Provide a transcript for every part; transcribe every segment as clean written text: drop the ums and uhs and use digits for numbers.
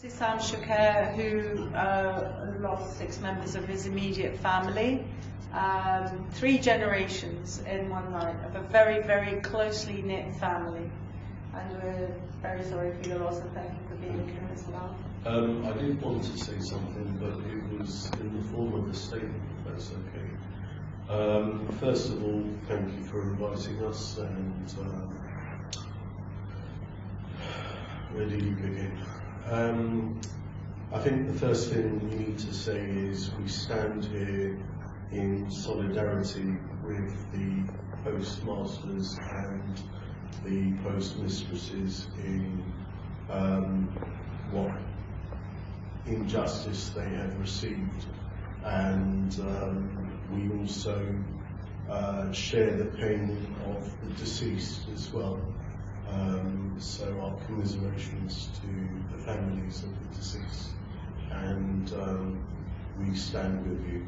HISAM CHOUCAIR, who lost 6 members of his immediate family, 3 generations in one night of a very, very closely knit family. And we're very sorry for your loss, and thank you for being here as well. I did want to say something, but it was in the form of a statement, if that's okay. First of all, thank you for inviting us, and where do you begin? I think the first thing we need to say is we stand here in solidarity with the postmasters and the postmistresses in what injustice they have received, and we also share the pain of the deceased as well. So our commiserations to the families of the deceased, and we stand with you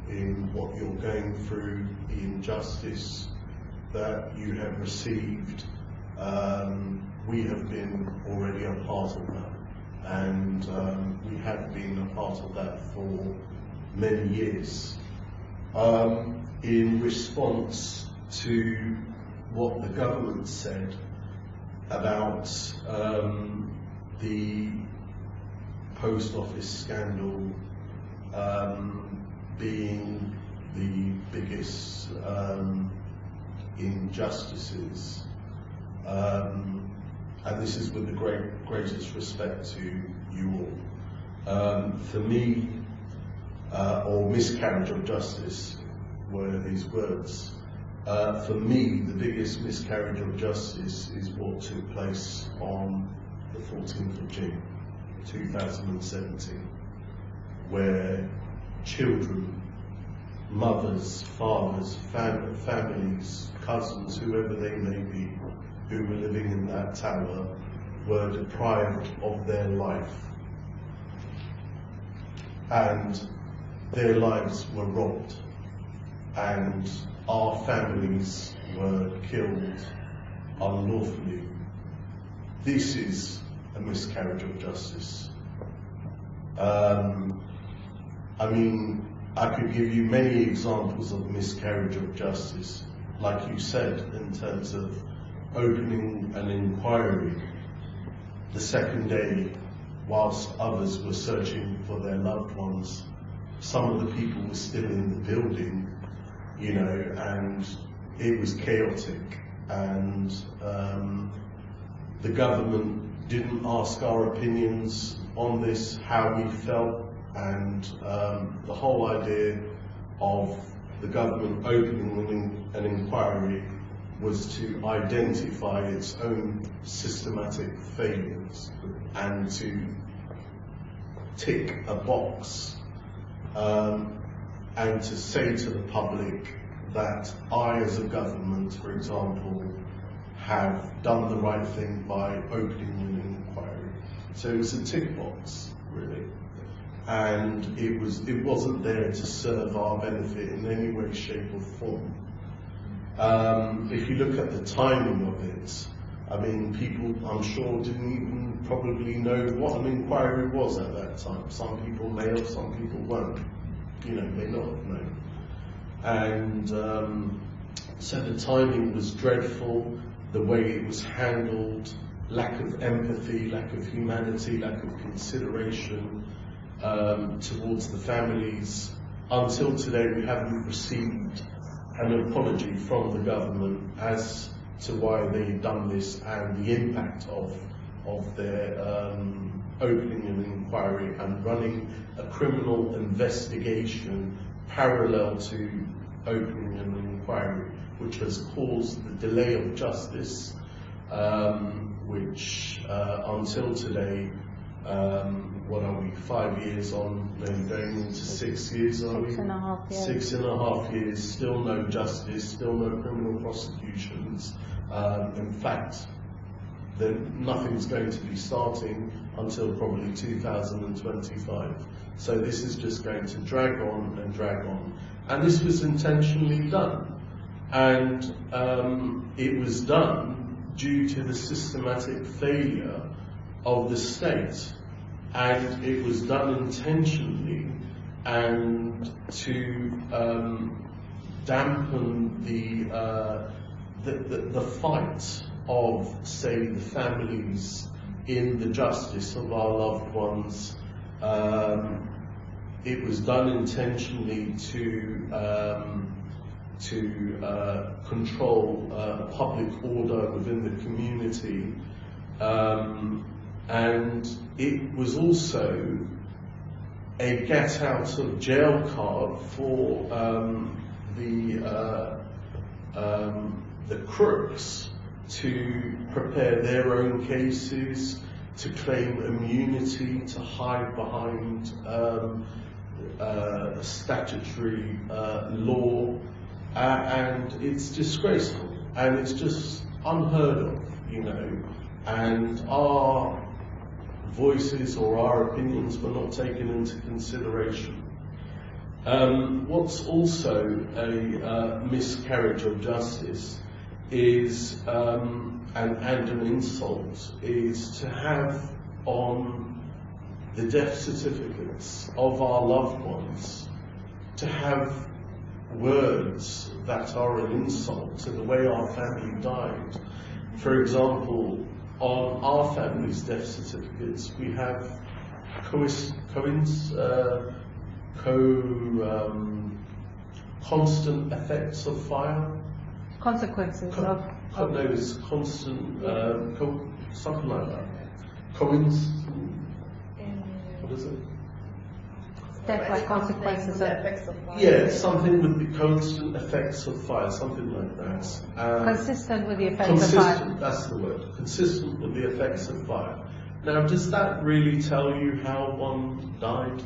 in what you're going through, the injustice that you have received. We have been already a part of that, and we have been a part of that for many years. In response to what the government said about the post office scandal being the biggest injustices, and this is with the greatest respect to you all. For me, or miscarriage of justice were his words. For me, the biggest miscarriage of justice is what took place on the 14th of June 2017, where children, mothers, fathers, families, cousins, whoever they may be, who were living in that tower, were deprived of their life, and their lives were robbed, and our families were killed unlawfully. This is a miscarriage of justice. I mean, I could give you many examples of miscarriage of justice, like you said, in terms of opening an inquiry the second day whilst others were searching for their loved ones. Some of the people were still in the building, you know, and it was chaotic, and the government didn't ask our opinions on this, how we felt, and the whole idea of the government opening an inquiry was to identify its own systematic failures and to tick a box, and to say to the public that I, as a government, for example, have done the right thing by opening an inquiry. So it was a tick box, really, and it wasn't there to serve our benefit in any way, shape or form. If you look at the timing of it, I mean, people, I'm sure, didn't even probably know what an inquiry was at that time. Some people may have, some people won't, you know, may not have known. And so the timing was dreadful, the way it was handled, lack of empathy, lack of humanity, lack of consideration towards the families. Until today, we haven't received an apology from the government as to why they've done this and the impact of their opening an inquiry and running a criminal investigation parallel to opening an inquiry, which has caused the delay of justice, which until today, what are we, 5 years on, maybe going into 6 years, are we? 6.5 years. 6.5 years, still no justice, still no criminal prosecutions. In fact, nothing's going to be starting until probably 2025. So this is just going to drag on and drag on. And this was intentionally done. And it was done due to the systematic failure of the state and it was done intentionally and to dampen the fight of, say, the families in the justice of our loved ones. It was done intentionally to control public order within the community, and it was also a get out of jail card for the crooks to prepare their own cases, to claim immunity, to hide behind statutory law, and it's disgraceful, and it's just unheard of, you know, and our voices or our opinions were not taken into consideration. What's also a miscarriage of justice is, and an insult, is to have on the death certificates of our loved ones, to have words that are an insult to the way our family died. For example, on our family's death certificates, we have constant effects of fire. Consequences of... No, it's constant, something like that. What is it? Death by consequences of... Yeah, something with the constant effects of fire, something like that. Consistent with the effects of fire. That's the word. Consistent with the effects of fire. Now, does that really tell you how one died?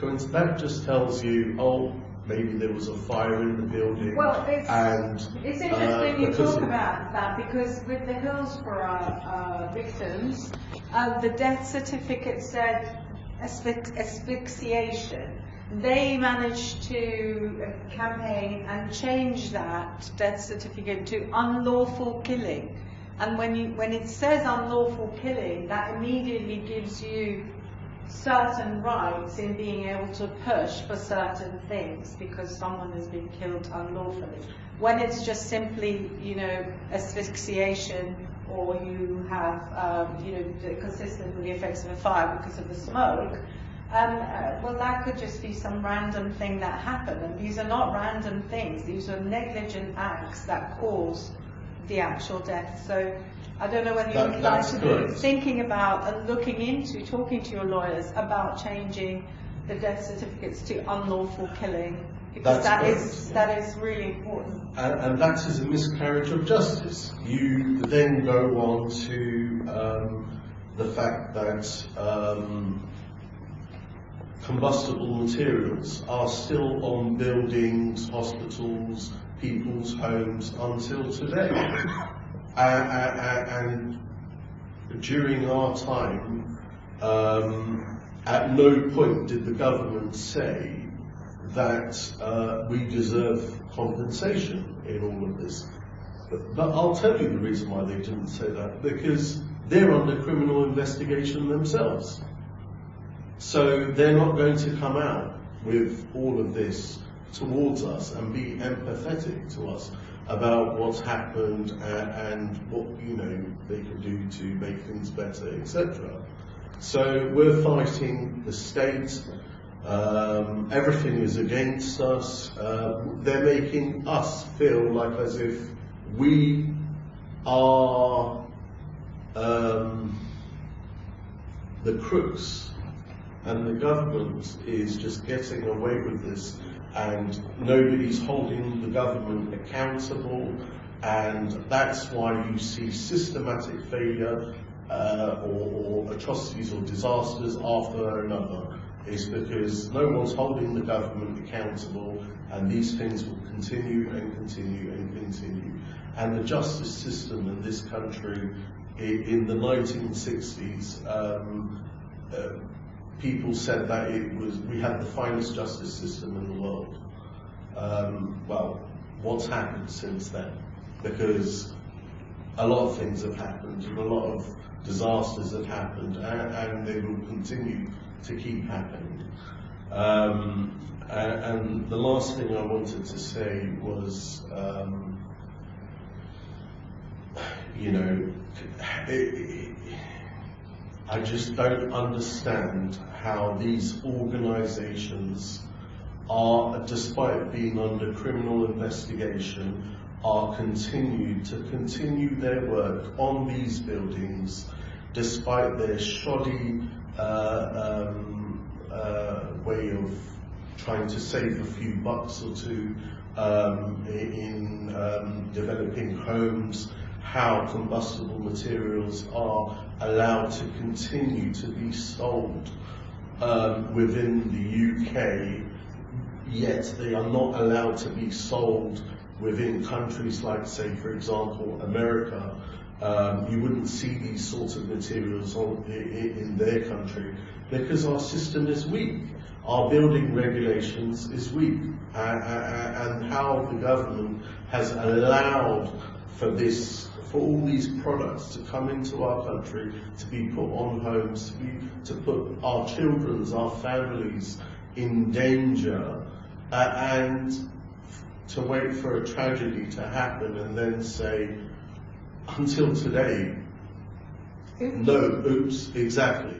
That just tells you, oh, maybe there was a fire in the building. Well, it's interesting you talk about that, because with the Hillsborough victims, the death certificate said asphyxiation. They managed to campaign and change that death certificate to unlawful killing. And when it says unlawful killing, that immediately gives you certain rights in being able to push for certain things because someone has been killed unlawfully. When it's just simply, you know, asphyxiation, or you have, you know, consistent with the effects of a fire because of the smoke, well, that could just be some random thing that happened. And these are not random things. These are negligent acts that cause the actual death. So I don't know whether you would like to be thinking about and looking into, talking to your lawyers about changing the death certificates to unlawful killing, because that is really important. And that is a miscarriage of justice. You then go on to the fact that combustible materials are still on buildings, hospitals, people's homes until today. And during our time, at no point did the government say that we deserve compensation in all of this. But I'll tell you the reason why they didn't say that, because they're under criminal investigation themselves. So they're not going to come out with all of this towards us and be empathetic to us about what's happened and what, you know, they can do to make things better, etc. So we're fighting the state. Everything is against us. They're making us feel like as if we are the crooks, and the government is just getting away with this, and nobody's holding the government accountable, and that's why you see systematic failure or atrocities or disasters after another. Is because no one's holding the government accountable, and these things will continue and continue and continue. And the justice system in this country, in the 1960s, people said that we had the finest justice system in the world. Well, what's happened since then? Because a lot of things have happened and a lot of disasters have happened, and they will continue to keep happening. And the last thing I wanted to say was, you know, I just don't understand how these organisations are, despite being under criminal investigation, are continue their work on these buildings, despite their shoddy way of trying to save a few bucks or two in developing homes, how combustible materials are allowed to continue to be sold within the UK, yet they are not allowed to be sold within countries like, say, for example, America. You wouldn't see these sorts of materials in their country because our system is weak. Our building regulations is weak, and how the government has allowed for all these products to come into our country, to be put on homes, to put our children's, our families in danger, and to wait for a tragedy to happen and then say, until today, no, oops, exactly.